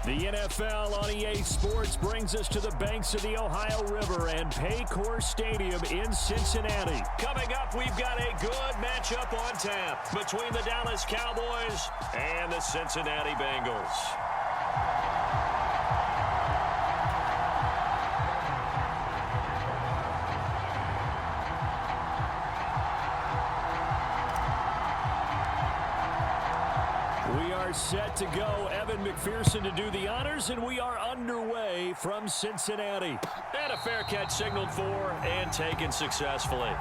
The NFL on EA Sports brings us to the banks of the Ohio River and Paycor Stadium in Cincinnati. Coming up, we've got a good matchup on tap between the Dallas Cowboys and the Cincinnati Bengals. Set to go. Evan McPherson to do the honors, and we are underway from Cincinnati. And a fair catch signaled for and taken successfully.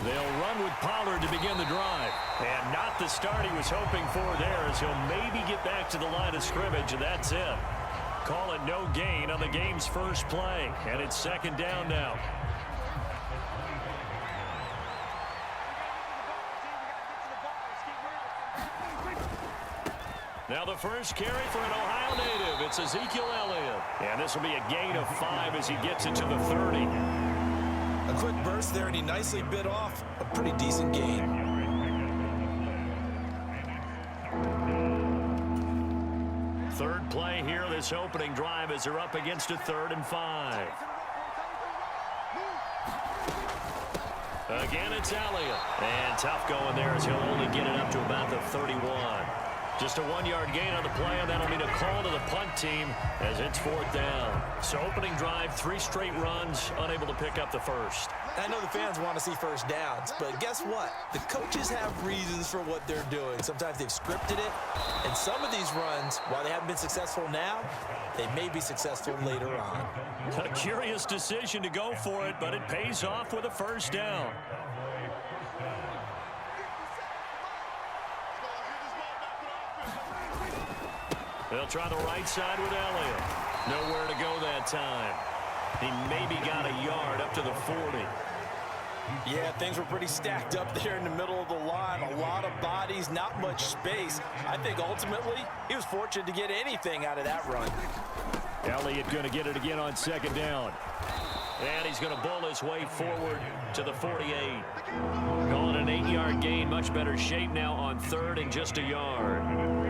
They'll run with Pollard to begin the drive. And not the start he was hoping for there, as he'll maybe get back to the line of scrimmage, and that's it. Call it no gain on the game's first play. And it's second down now. Now the first carry for an Ohio native. It's Ezekiel Elliott. And this will be a gain of 5 as he gets it to the 30. A quick burst there, and he nicely bit off a pretty decent gain. Third play here, this opening drive, as they're up against a 3rd and 5. Again, it's Elliott. And tough going there, as he'll only get it up to about the 31. Just a 1-yard gain on the play, and that'll mean a call to the punt team as it's 4th down. So opening drive, 3 straight runs, unable to pick up the first. I know the fans want to see first downs, but guess what? The coaches have reasons for what they're doing. Sometimes they've scripted it, and some of these runs, while they haven't been successful now, they may be successful later on. A curious decision to go for it, but it pays off with a first down. They'll try the right side with Elliott. Nowhere to go that time. He maybe got a yard up to the 40. Yeah, things were pretty stacked up there in the middle of the line. A lot of bodies, not much space. I think ultimately he was fortunate to get anything out of that run. Elliott going to get it again on second down. And he's going to bull his way forward to the 48. Calling an 8-yard gain. Much better shape now on 3rd and just a yard.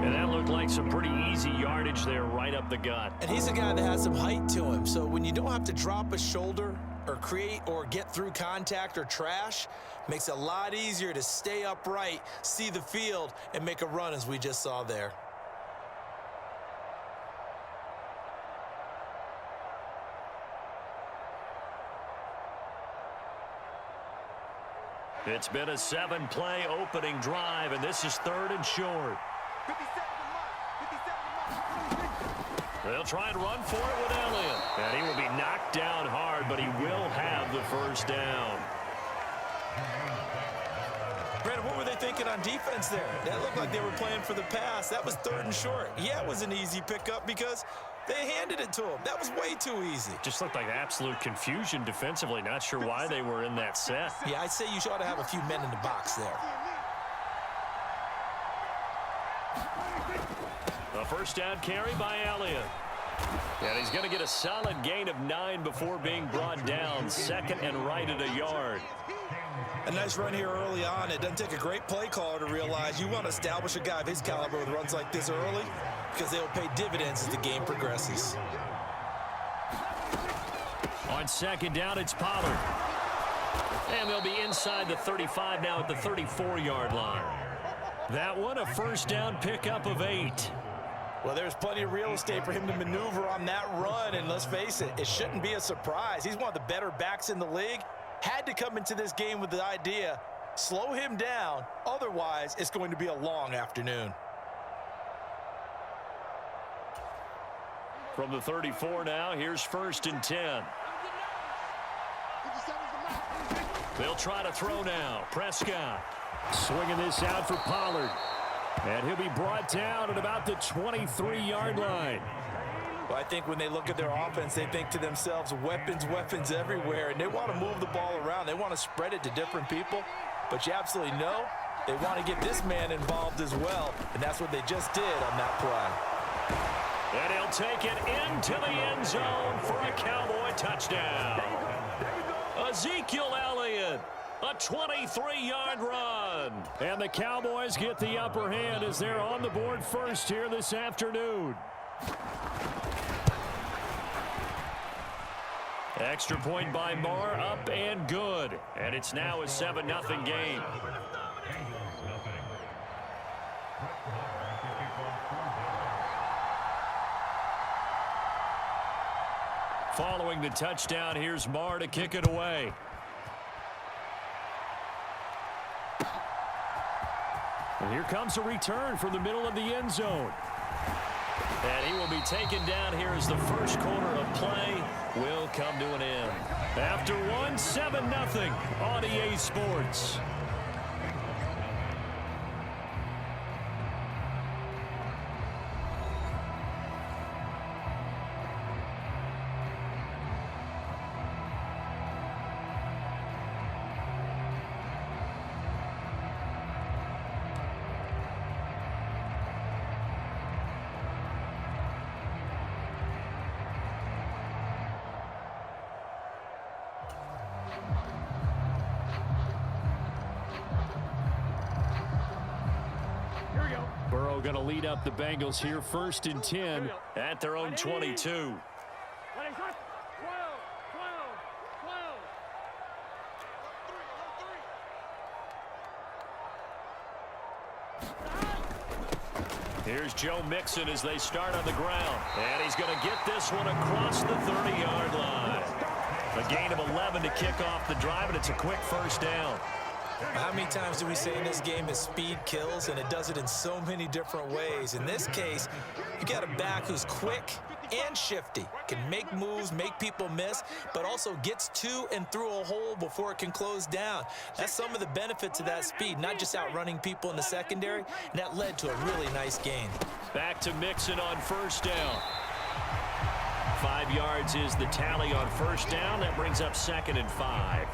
And that looked like some pretty easy yardage there right up the gut. And he's a guy that has some height to him. So when you don't have to drop a shoulder or create or get through contact or trash, makes it a lot easier to stay upright, see the field, and make a run as we just saw there. It's been a 7-play opening drive, and this is 3rd and short. They'll try and run for it with Elliott. And he will be knocked down hard, but he will have the first down. Brandon, what were they thinking on defense there? That looked like they were playing for the pass. That was 3rd and short. Yeah, it was an easy pickup because they handed it to him. That was way too easy. Just looked like absolute confusion defensively. Not sure why they were in that set. Yeah, I'd say you ought to have a few men in the box there. A first down carry by Elliott. And he's going to get a solid gain of 9 before being brought down. 2nd and right at a yard. A nice run here early on. It doesn't take a great play caller to realize you want to establish a guy of his caliber with runs like this early, because they'll pay dividends as the game progresses. On second down, it's Pollard. And they'll be inside the 35 now at the 34-yard line. That one, a first down pickup of 8. Well, there's plenty of real estate for him to maneuver on that run, and let's face it, it shouldn't be a surprise. He's one of the better backs in the league. Had to come into this game with the idea, slow him down, otherwise it's going to be a long afternoon. From the 34 now, here's 1st and 10. They'll try to throw now. Prescott swinging this out for Pollard. And he'll be brought down at about the 23-yard line. Well, I think when they look at their offense, they think to themselves, weapons, weapons everywhere, and they want to move the ball around. They want to spread it to different people, but you absolutely know they want to get this man involved as well, and that's what they just did on that play. And he'll take it into the end zone for a Cowboy touchdown. Ezekiel Elliott, a 23-yard run. And the Cowboys get the upper hand as they're on the board first here this afternoon. Extra point by Marr, up and good. And it's now a 7-0 game. Following the touchdown, here's Marr to kick it away. And here comes a return from the middle of the end zone. And he will be taken down here as the first quarter of play will come to an end. After one, 7-0 on EA Sports. Burrow going to lead up the Bengals here, 1st and 10 at their own 22. Here's Joe Mixon as they start on the ground. And he's going to get this one across the 30-yard line. A gain of 11 to kick off the drive, and it's a quick first down. How many times do we say in this game is speed kills, and it does it in so many different ways. In this case, you got a back who's quick and shifty, can make moves, make people miss, but also gets to and through a hole before it can close down. That's some of the benefits of that speed, not just outrunning people in the secondary, and that led to a really nice gain. Back to Mixon on first down. 5 yards is the tally on first down. That brings up 2nd and 5.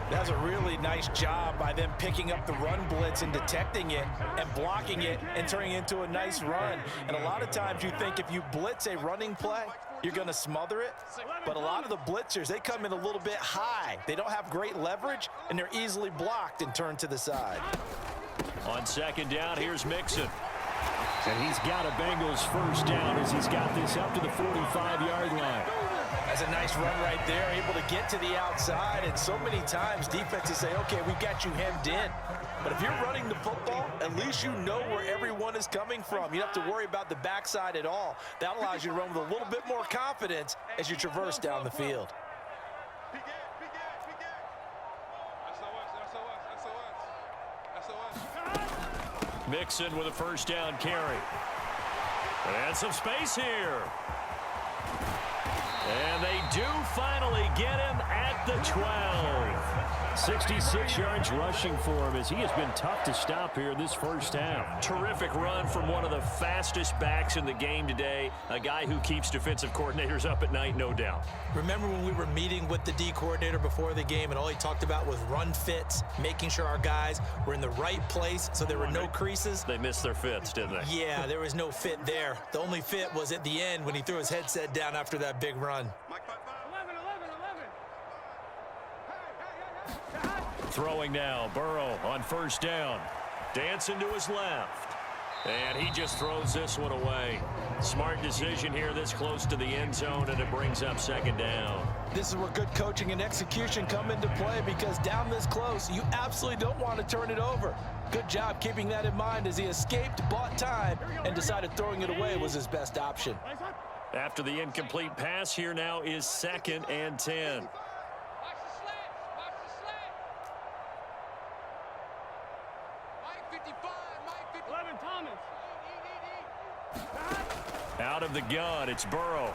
That's a really nice job by them picking up the run blitz and detecting it and blocking it and turning it into a nice run. And a lot of times you think if you blitz a running play, you're going to smother it. But a lot of the blitzers, they come in a little bit high. They don't have great leverage, and they're easily blocked and turned to the side. On 2nd down, here's Mixon. And he's got a Bengals first down as he's got this up to the 45-yard line. That's a nice run right there, able to get to the outside. And so many times defenses say, okay, we got you hemmed in. But if you're running the football, at least you know where everyone is coming from. You don't have to worry about the backside at all. That allows you to run with a little bit more confidence as you traverse down the field. Mixon with a first down carry. And some space here. And they do finally get him at the 12. 66 yards rushing for him as he has been tough to stop here in this first half. Terrific run from one of the fastest backs in the game today. A guy who keeps defensive coordinators up at night, no doubt. Remember when we were meeting with the D coordinator before the game and all he talked about was run fits, making sure our guys were in the right place so there were no creases? They missed their fits, didn't they? Yeah, there was no fit there. The only fit was at the end when he threw his headset down after that big run. Throwing now, Burrow on first down. Dancing to his left. And he just throws this one away. Smart decision here this close to the end zone, and it brings up 2nd down. This is where good coaching and execution come into play because down this close, you absolutely don't want to turn it over. Good job keeping that in mind as he escaped, bought time, and decided throwing it away was his best option. After the incomplete pass, here now is 2nd and 10. Out of the gun, it's Burrow.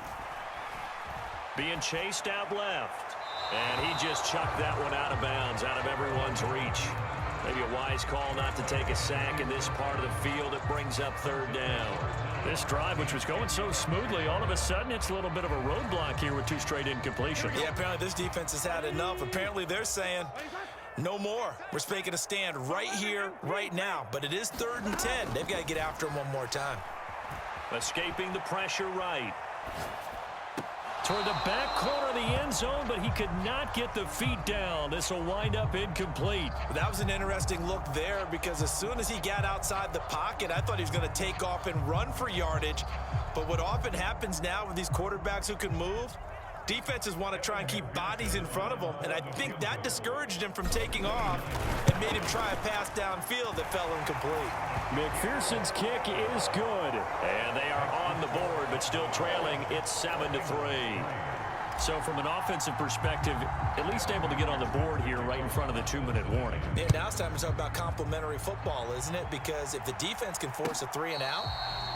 Being chased out left. And he just chucked that one out of bounds, out of everyone's reach. Maybe a wise call not to take a sack in this part of the field. It brings up 3rd down. This drive, which was going so smoothly, all of a sudden it's a little bit of a roadblock here with 2 straight incompletions. Yeah, apparently this defense has had enough. Apparently they're saying no more. We're making a stand right here, right now. But it is 3rd and 10. They've got to get after him one more time. Escaping the pressure right. Toward the back corner of the end zone, but he could not get the feet down. This will wind up incomplete. That was an interesting look there because as soon as he got outside the pocket, I thought he was going to take off and run for yardage. But what often happens now with these quarterbacks who can move, defenses want to try and keep bodies in front of them, and I think that discouraged him from taking off and made him try a pass downfield that fell incomplete. McPherson's kick is good. And they are on the board, but still trailing. It's 7-3. So from an offensive perspective, at least able to get on the board here right in front of the 2-minute warning. Yeah, now it's time to talk about complementary football, isn't it? Because if the defense can force a 3 and out,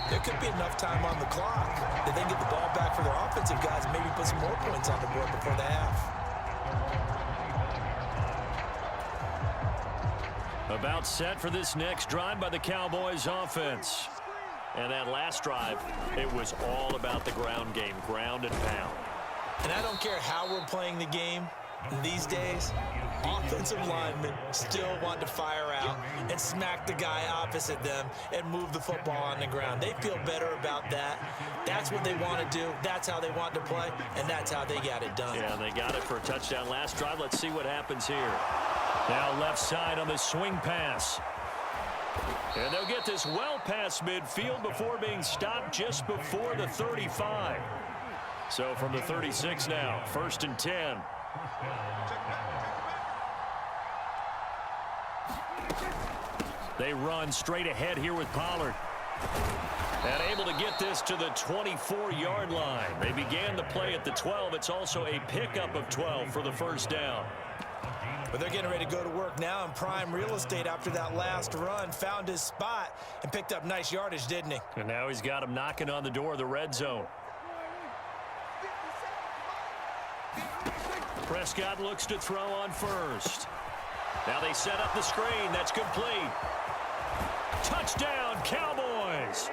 there could be enough time on the clock that they can get the ball back for their offensive guys and maybe put some more points on the board before the half. About set for this next drive by the Cowboys offense. And that last drive, it was all about the ground game, ground and pound. And I don't care how we're playing the game these days, offensive linemen still want to fire out and smack the guy opposite them and move the football on the ground. They feel better about that. That's what they want to do. That's how they want to play, and that's how they got it done. Yeah, they got it for a touchdown last drive. Let's see what happens here. Now left side on the swing pass. And they'll get this well past midfield before being stopped just before the 35. So from the 36 now, 1st and 10. They run straight ahead here with Pollard. And able to get this to the 24-yard line. They began the play at the 12. It's also a pickup of 12 for the first down. But they're getting ready to go to work now in prime real estate after that last run. Found his spot and picked up nice yardage, didn't he? And now he's got him knocking on the door of the red zone. Prescott looks to throw on first. Now they set up the screen. That's complete. Touchdown, Cowboys.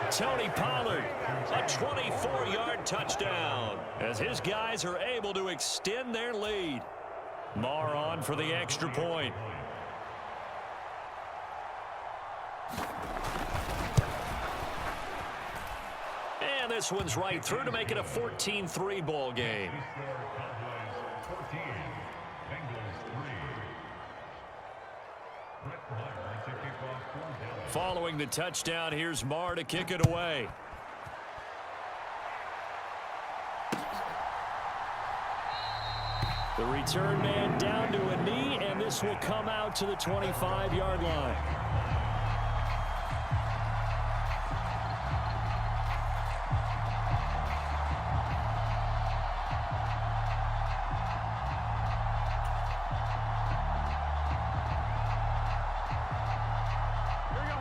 Tony Pollard, a 24-yard touchdown as his guys are able to extend their lead. Marr on for the extra point. And this one's right through to make it a 14-3 ball game. Following the touchdown, here's Marr to kick it away. The return man down to a knee, and this will come out to the 25-yard line.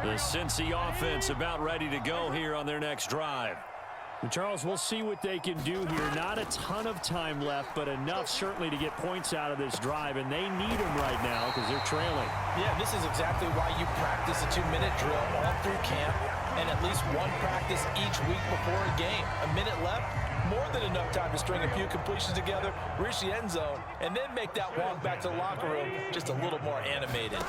The Cincy offense about ready to go here on their next drive. And Charles, we'll see what they can do here. Not a ton of time left, but enough certainly to get points out of this drive, and they need them right now because they're trailing. Yeah, this is exactly why you practice a 2-minute drill all through camp and at least one practice each week before a game. A minute left, more than enough time to string a few completions together, reach the end zone, and then make that walk back to the locker room just a little more animated.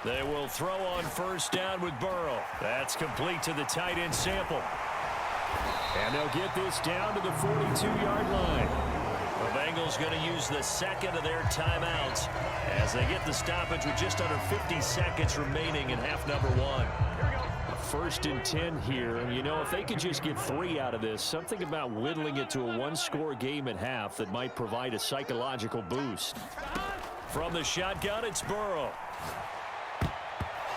They will throw on first down with Burrow. That's complete to the tight end Sample. And they'll get this down to the 42-yard line. The Bengals going to use the second of their timeouts as they get the stoppage with just under 50 seconds remaining in half number 1. A 1st and 10 here. And, you know, if they could just get 3 out of this, something about whittling it to a one-score game at half that might provide a psychological boost. From the shotgun, it's Burrow.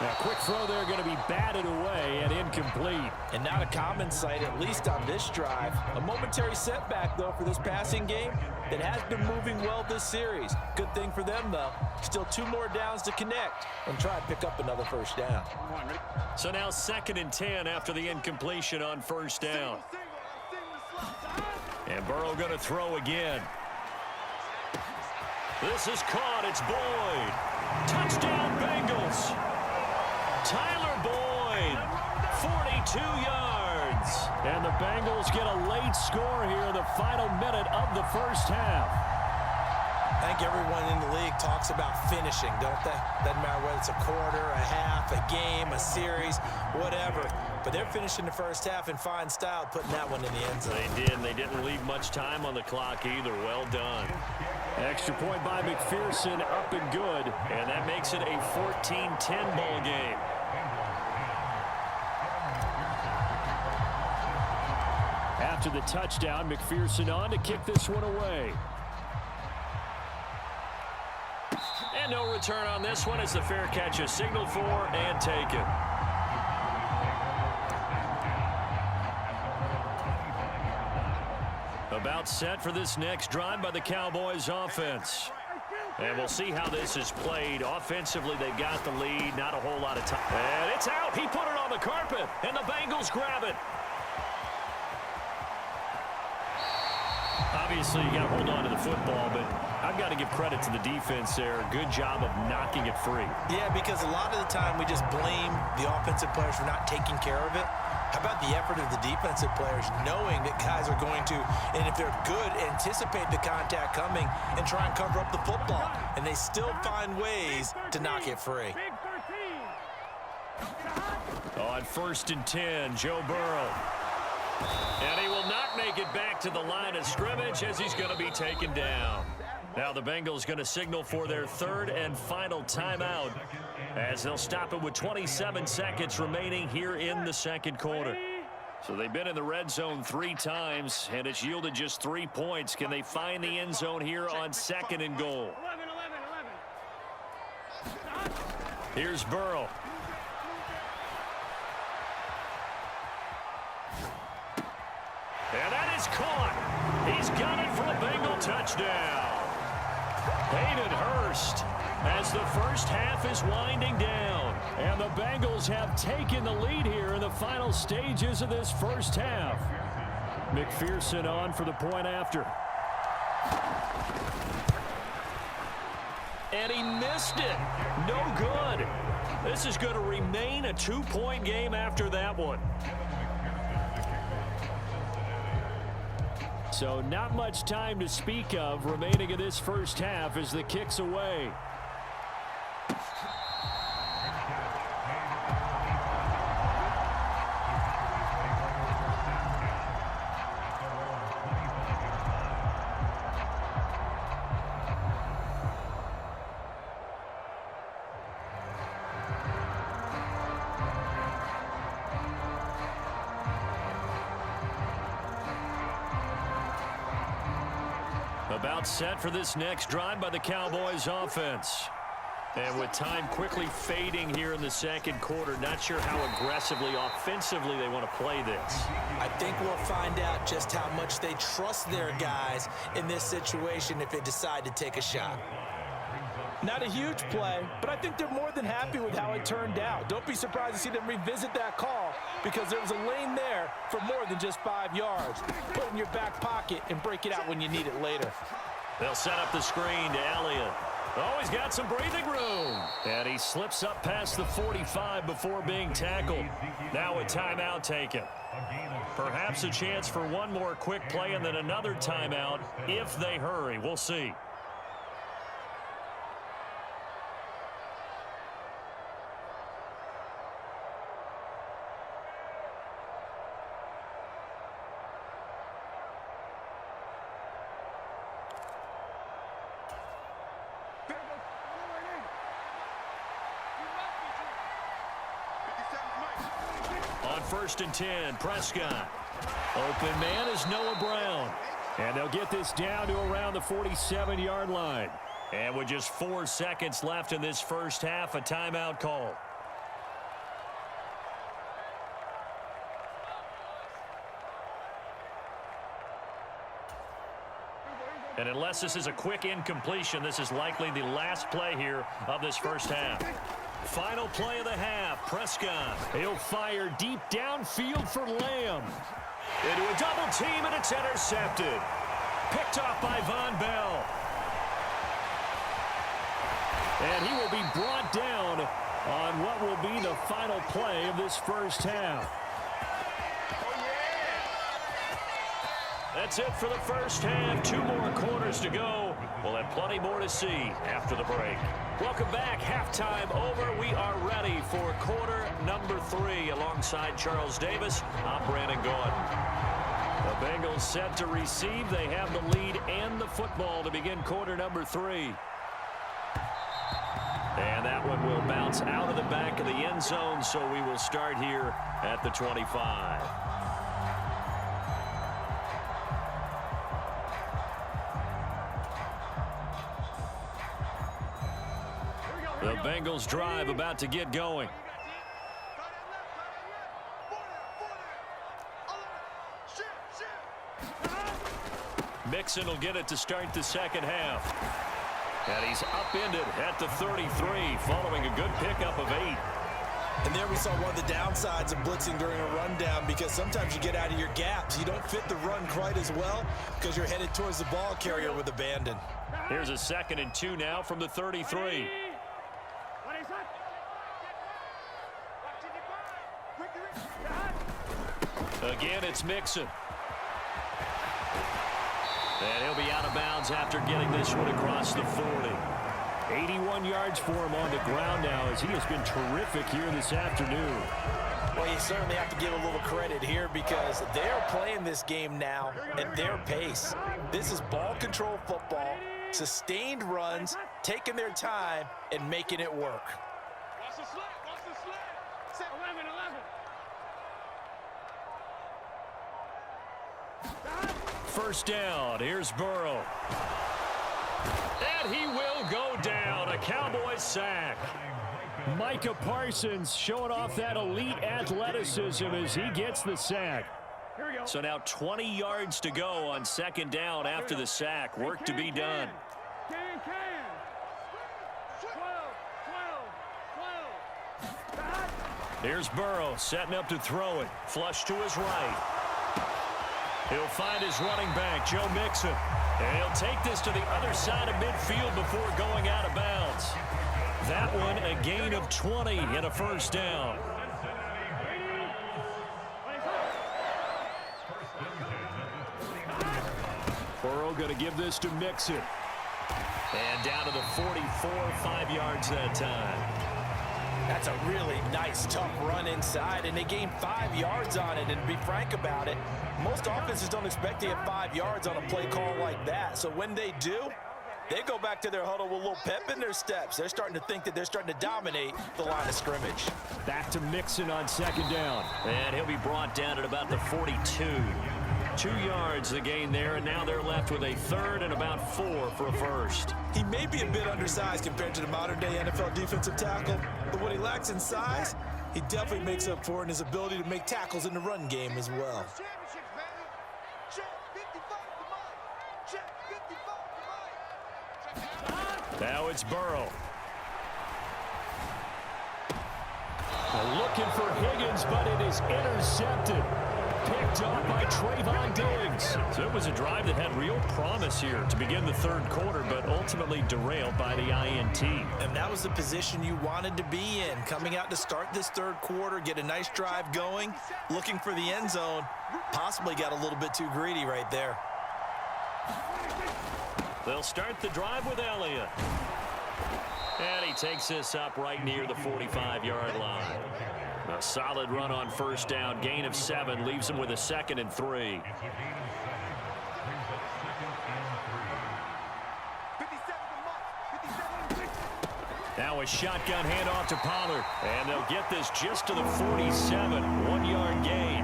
Now, quick throw there going to be batted away and incomplete. And not a common sight, at least on this drive. A momentary setback, though, for this passing game that has been moving well this series. Good thing for them, though. Still 2 more downs to connect and try and pick up another first down. So now 2nd and 10 after the incompletion on first down. And Burrow going to throw again. This is caught. It's Boyd. Touchdown, Bengals. Tyler Boyd, 42 yards. And the Bengals get a late score here in the final minute of the first half. I think everyone in the league talks about finishing, don't they? Doesn't matter whether it's a quarter, a half, a game, a series, whatever. But they're finishing the first half in fine style, putting that one in the end zone. They did. They didn't leave much time on the clock either. Well done. Extra point by McPherson, up and good. And that makes it a 14-10 ball game. After the touchdown, McPherson on to kick this one away. And no return on this one as the fair catch is signaled for and taken. About set for this next drive by the Cowboys offense. And we'll see how this is played. Offensively, they've got the lead. Not a whole lot of time. And it's out. He put it on the carpet. And the Bengals grab it. Obviously, you got to hold on to the football, but I've got to give credit to the defense there. Good job of knocking it free. Yeah, because a lot of the time we just blame the offensive players for not taking care of it. How about the effort of the defensive players knowing that guys are going to, and if they're good, anticipate the contact coming and try and cover up the football. And they still find ways to knock it free. On 1st and 10, Joe Burrow. And he will not make it back to the line of scrimmage as he's going to be taken down. Now the Bengals going to signal for their third and final timeout as they'll stop it with 27 seconds remaining here in the second quarter. So they've been in the red zone 3 times, and it's yielded just 3 points. Can they find the end zone here on 2nd and goal? Here's Burrow. And that is caught. He's got it for a Bengal touchdown. Hayden Hurst as the first half is winding down. And the Bengals have taken the lead here in the final stages of this first half. McPherson on for the point after. And he missed it. No good. This is going to remain a 2-point game after that one. So not much time to speak of remaining in this first half as the kick's away. About set for this next drive by the Cowboys offense. And with time quickly fading here in the second quarter, not sure how aggressively, offensively they want to play this. I think we'll find out just how much they trust their guys in this situation if they decide to take a shot. Not a huge play, but I think they're more than happy with how it turned out. Don't be surprised to see them revisit that call because there was a lane there for more than just 5 yards. Put it in your back pocket and break it out when you need it later. They'll set up the screen to Elliott. Oh, he's got some breathing room. And he slips up past the 45 before being tackled. Now a timeout taken. Perhaps a chance for one more quick play and then another timeout if they hurry. We'll see. On 1st and 10, Prescott. Open man is Noah Brown. And they'll get this down to around the 47-yard line. And with just 4 seconds left in this first half, a timeout call. And unless this is a quick incompletion, this is likely the last play here of this first half. Final play of the half, Prescott. He'll fire deep downfield for Lamb. Into a double team, and it's intercepted. Picked off by Von Bell. And he will be brought down on what will be the final play of this first half. That's it for the first half. 2 more quarters to go. We'll have plenty more to see after the break. Welcome back. Halftime over. We are ready for quarter number 3. Alongside Charles Davis, I'm Brandon Gordon. The Bengals set to receive. They have the lead and the football to begin quarter number 3. And that one will bounce out of the back of the end zone, so we will start here at the 25. The Bengals drive about to get going. Mixon will get it to start the second half. And he's upended at the 33 following a good pickup of 8. And there we saw one of the downsides of blitzing during a rundown, because sometimes you get out of your gaps. You don't fit the run quite as well because you're headed towards the ball carrier with abandon. Here's a 2nd and 2 now from the 33. Again, it's Mixon. And he'll be out of bounds after getting this one across the 40. 81 yards for him on the ground now, as he has been terrific here this afternoon. Well, you certainly have to give a little credit here, because they're playing this game now at their pace. This is ball control football, sustained runs, taking their time, and making it work. Watch the slip, watch the slip. Set 11. First down. Here's Burrow. And he will go down. A Cowboys sack. Micah Parsons showing off that elite athleticism as he gets the sack. So now 20 yards to go on 2nd down after the sack. Work to be done. Here's Burrow setting up to throw it. Flush to his right. He'll find his running back, Joe Mixon. And he'll take this to the other side of midfield before going out of bounds. That one a gain of 20 and a first down. Burrow going to give this to Mixon. And down to the 44, 5 yards that time. That's a really nice, tough run inside, and they gained 5 yards on it. And to be frank about it, most offenses don't expect to get 5 yards on a play call like that. So when they do, they go back to their huddle with a little pep in their steps. They're starting to think that they're starting to dominate the line of scrimmage. Back to Mixon on 2nd down. And he'll be brought down at about the 42. 2 yards the gain there, and now they're left with a 3rd and about 4 for a first. He may be a bit undersized compared to the modern-day NFL defensive tackle, but what he lacks in size, he definitely makes up for in his ability to make tackles in the run game as well. Now it's Burrow. Looking for Higgins, but it is intercepted. Picked up by Trayvon Diggs. So it was a drive that had real promise here to begin the 3rd quarter, but ultimately derailed by the INT. And that was the position you wanted to be in, coming out to start this 3rd quarter, get a nice drive going, looking for the end zone. Possibly got a little bit too greedy right there. They'll start the drive with Elliott. And he takes this up right near the 45-yard line. A solid run on first down. Gain of 7 leaves him with a 2nd and 3. Now a shotgun handoff to Pollard. And they'll get this just to the 47. 1-yard gain.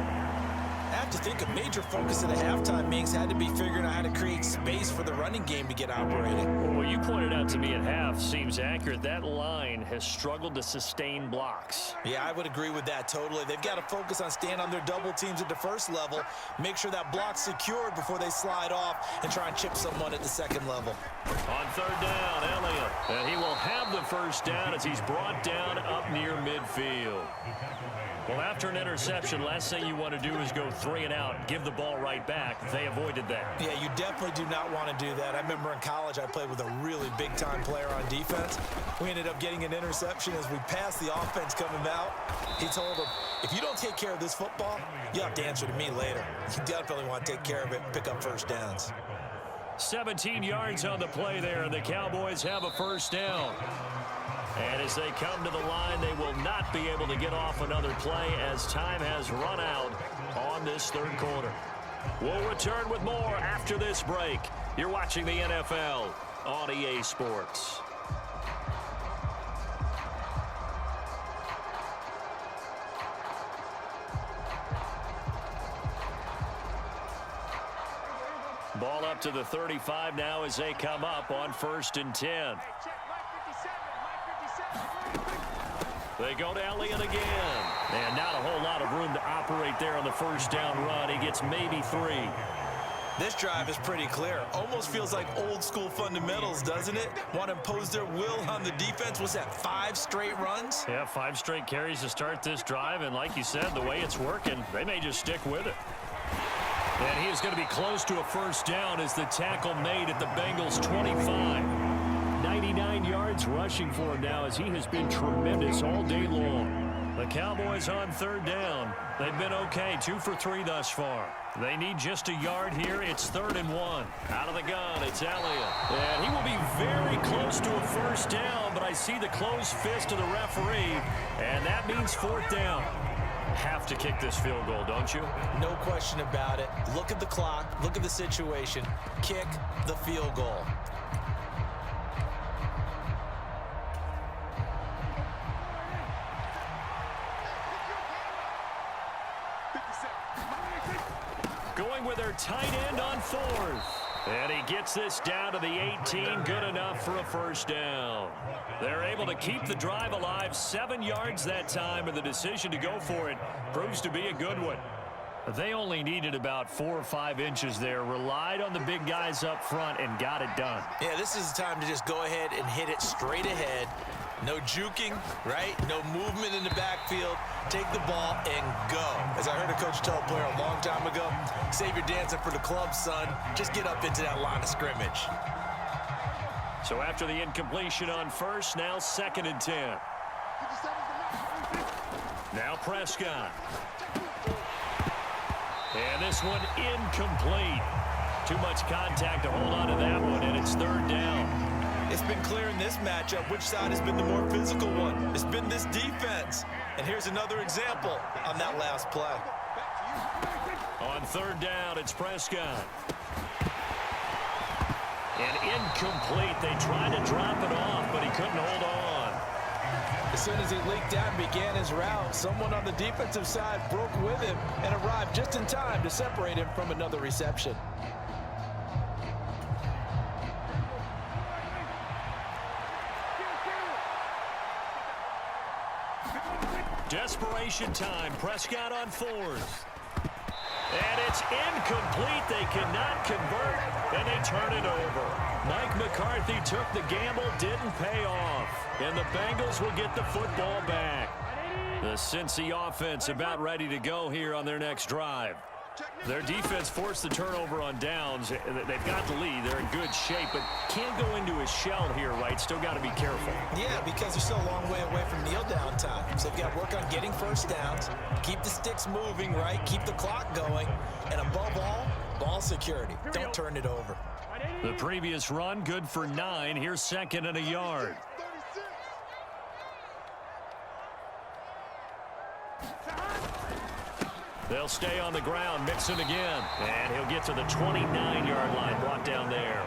I have to think a major focus of the halftime meetings had to be figuring out how to create space for the running game to get operating. Well, you pointed out to me at half seems accurate. That line has struggled to sustain blocks. Yeah, I would agree with that totally. They've got to focus on staying on their double teams at the first level, make sure that block's secured before they slide off and try and chip someone at the 2nd level. On 3rd down, Elliott. And he will have the first down as he's brought down up near midfield. Well, after an interception, last thing you want to do is go 3 3 and out, give the ball right back. They avoided that. Yeah, you definitely do not want to do that. I remember in college I played with a really big-time player on defense. We ended up getting an interception as we passed the offense coming out. He told him, if you don't take care of this football, you have to answer to me later. You definitely want to take care of it and pick up first downs. 17 yards on the play there, and the Cowboys have a first down. And as they come to the line, they will not be able to get off another play as time has run out on this third quarter. We'll return with more after this break. You're watching the NFL on EA Sports. Ball up to the 35 now as they come up on 1st and 10. They go to Elliott again. And not a whole lot of room to operate there on the first down run. He gets maybe 3. This drive is pretty clear. Almost feels like old school fundamentals, doesn't it? Want to impose their will on the defense. Was that 5 straight runs? Yeah, 5 straight carries to start this drive. And like you said, the way it's working, they may just stick with it. And he is going to be close to a first down as the tackle made at the Bengals 25. 99 yards rushing for him now as he has been tremendous all day long. The Cowboys on 3rd down. They've been okay, 2 for 3 thus far. They need just a yard here. It's 3rd and 1. Out of the gun, it's Elliott. And he will be very close to a first down, but I see the closed fist of the referee, and that means 4th down. Have to kick this field goal, don't you? No question about it. Look at the clock. Look at the situation. Kick the field goal. Going with their tight end on 4th. And he gets this down to the 18. Good enough for a first down. They're able to keep the drive alive. 7 yards that time, and the decision to go for it proves to be a good one. They only needed about 4 or 5 inches there. Relied on the big guys up front and got it done. Yeah, this is the time to just go ahead and hit it straight ahead. No juking, right? No movement in the backfield. Take the ball and go. As I heard a coach tell a player a long time ago, save your dancing for the club, son. Just get up into that line of scrimmage. So after the incompletion on 1st, now 2nd and 10. Now Prescott. And this one incomplete. Too much contact to hold on to that one, and it's 3rd down. It's been clear in this matchup which side has been the more physical one. It's been this defense. And here's another example on that last play. On 3rd down, it's Prescott. And incomplete. They tried to drop it off, but he couldn't hold on. As soon as he leaked out and began his route, someone on the defensive side broke with him and arrived just in time to separate him from another reception. Desperation time. Prescott on 4th. And it's incomplete. They cannot convert, and they turn it over. Mike McCarthy took the gamble, didn't pay off. And the Bengals will get the football back. The Cincy offense about ready to go here on their next drive. Their defense forced the turnover on downs. They've got the lead. They're in good shape, but can't go into a shell here, right? Still got to be careful. Yeah, because they're still a long way away from kneel down time. So they've got to work on getting first downs, keep the sticks moving, right? Keep the clock going, and above all, ball security. Don't turn it over. The previous run, good for 9. Here's 2nd and a yard. They'll stay on the ground, Mixon again. And he'll get to the 29-yard line, brought down there.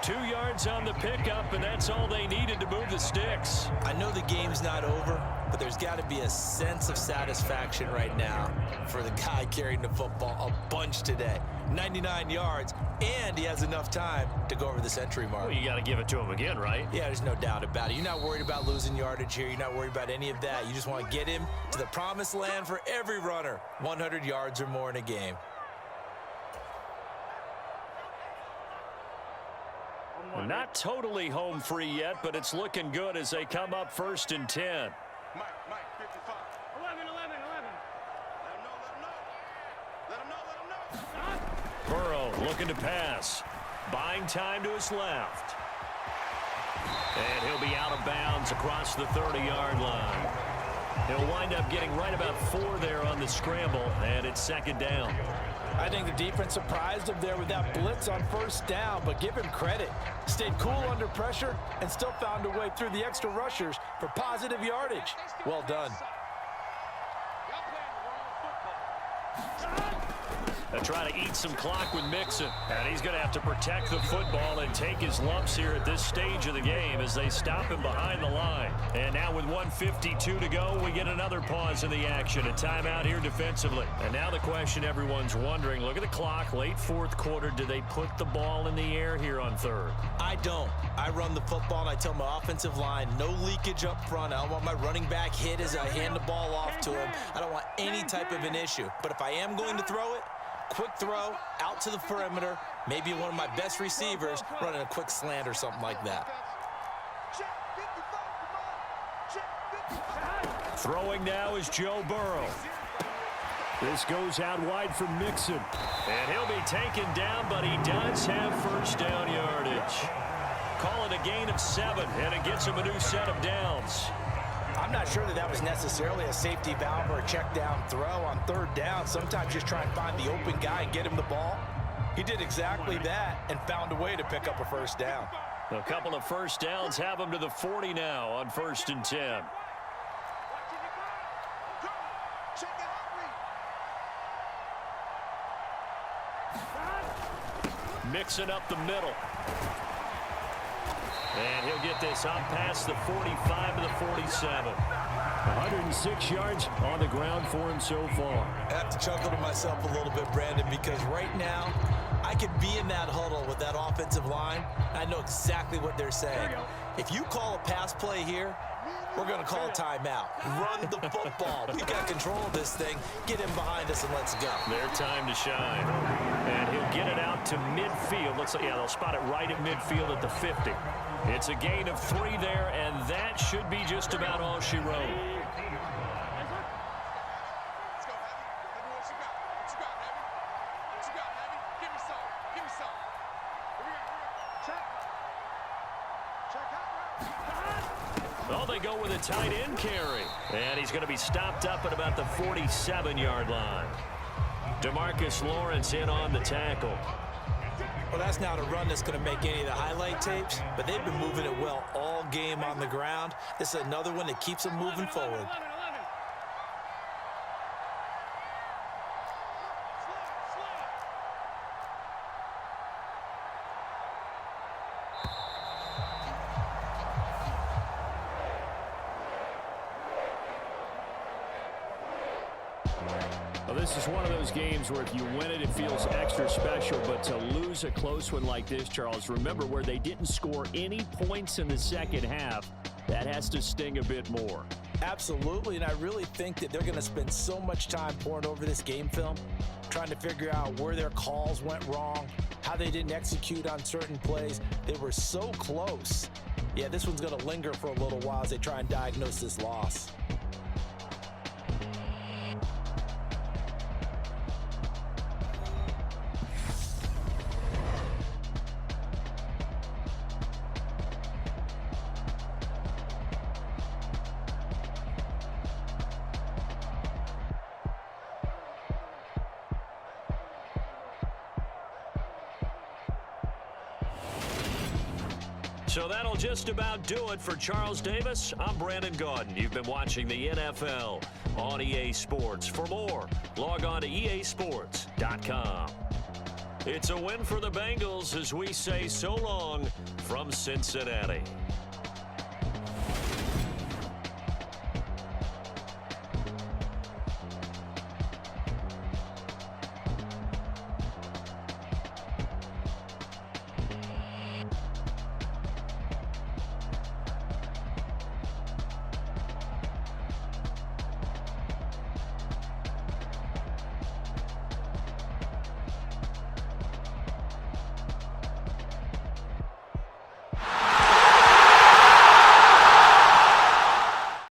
2 yards on the pickup, and that's all they needed to move the sticks. I know the game's not over, but there's got to be a sense of satisfaction right now for the guy carrying the football a bunch today. 99 yards, and he has enough time to go over the century mark. Well, you got to give it to him again, right? Yeah, there's no doubt about it. You're not worried about losing yardage here. You're not worried about any of that. You just want to get him to the promised land for every runner. 100 yards or more in a game. Not totally home free yet, but it's looking good as they come up 1st and 10. Mike, 55. 11. Let him know. Looking to pass. Buying time to his left. And he'll be out of bounds across the 30-yard line. He'll wind up getting right about 4 there on the scramble, and it's second down. I think the defense surprised him there with that blitz on first down, but give him credit. Stayed cool under pressure and still found a way through the extra rushers for positive yardage. Well done. They'll try to eat some clock with Mixon. And he's going to have to protect the football and take his lumps here at this stage of the game as they stop him behind the line. And now with 1:52 to go, we get another pause in the action. A timeout here defensively. And now the question everyone's wondering, look at the clock, late fourth quarter. Do they put the ball in the air here on third? I don't. I run the football and I tell my offensive line, no leakage up front. I don't want my running back hit as I hand the ball off to him. I don't want any type of an issue. But if I am going to throw it, quick throw out to the perimeter, maybe one of my best receivers running a quick slant or something like that. Throwing now is Joe Burrow. This goes out wide for Mixon. And he'll be taken down, but he does have first down yardage. Call it a gain of 7, and it gets him a new set of downs. I'm not sure that was necessarily a safety valve or a check down throw on third down. Sometimes just try and find the open guy and get him the ball. He did exactly that and found a way to pick up a first down. A couple of first downs have him to the 40 now on 1st and 10. Mixing up the middle. And he'll get this up past the 45 to the 47. 106 yards on the ground for him so far. I have to chuckle to myself a little bit, Brandon, because right now I could be in that huddle with that offensive line. I know exactly what they're saying. If you call a pass play here, we're going to call a timeout. Run the football. We got control of this thing. Get him behind us and let's go. Their time to shine. And he'll get it out to midfield. Looks like, yeah, they'll spot it right at midfield at the 50. It's a gain of 3 there, and that should be just about all she wrote. Let's go, Heavy. What you got? What you got, Heavy? What you got, Heavy? Give me some. Give me some. Check. Oh, they go with a tight end carry. And he's going to be stopped up at about the 47-yard line. DeMarcus Lawrence in on the tackle. Well, that's not a run that's going to make any of the highlight tapes, but they've been moving it well all game on the ground. This is another one that keeps them moving forward. This is one of those games where if you win it, it feels extra special. But to lose a close one like this, Charles, remember where they didn't score any points in the second half, that has to sting a bit more. Absolutely, and I really think that they're going to spend so much time pouring over this game film, trying to figure out where their calls went wrong, how they didn't execute on certain plays. They were so close. Yeah, this one's going to linger for a little while as they try and diagnose this loss. So that'll just about do it for Charles Davis. I'm Brandon Gaudin. You've been watching the NFL on EA Sports. For more, log on to easports.com. It's a win for the Bengals as we say so long from Cincinnati.